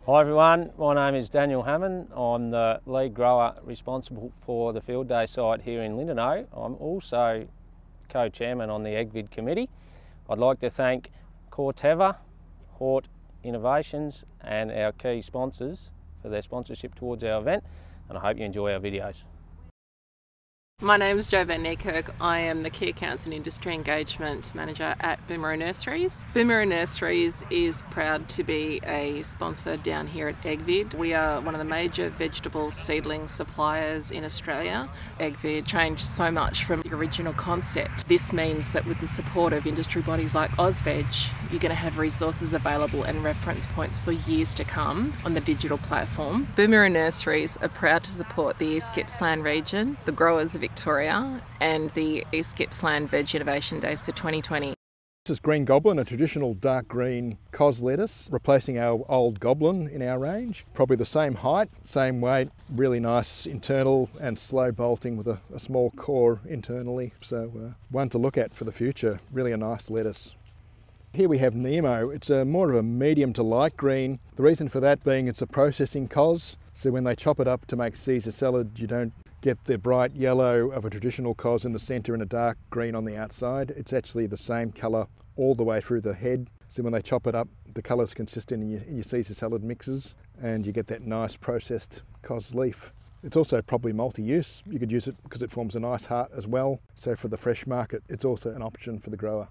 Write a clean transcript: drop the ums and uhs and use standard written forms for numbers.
Hi everyone, my name is Daniel Hammond. I'm the lead grower responsible for the field day site here in Lindenow. I'm also co-chairman on the Aphid committee. I'd like to thank Corteva, Hort Innovations and our key sponsors for their sponsorship towards our event, and I hope you enjoy our videos. My name is Jo Van Niekerk. I am the Key Accounts and Industry Engagement Manager at Boomerang Nurseries. Boomerang Nurseries is proud to be a sponsor down here at Aphid. We are one of the major vegetable seedling suppliers in Australia. Aphid changed so much from the original concept. This means that with the support of industry bodies like AusVeg, you're going to have resources available and reference points for years to come on the digital platform. Boomerang Nurseries are proud to support the East Gippsland region, the growers of Victoria, and the East Gippsland Veg Innovation Days for 2020. This is Green Goblin, a traditional dark green COS lettuce, replacing our old Goblin in our range. Probably the same height, same weight, really nice internal and slow bolting with a small core internally. So one to look at for the future, really a nice lettuce. Here we have Nemo. It's more of a medium to light green. The reason for that being it's a processing COS. So when they chop it up to make Caesar salad, you don't get the bright yellow of a traditional COS in the centre and a dark green on the outside. It's actually the same colour all the way through the head. So when they chop it up, the colour's consistent in your Caesar salad mixes, and you get that nice processed COS leaf. It's also probably multi-use. You could use it because it forms a nice heart as well. So for the fresh market, it's also an option for the grower.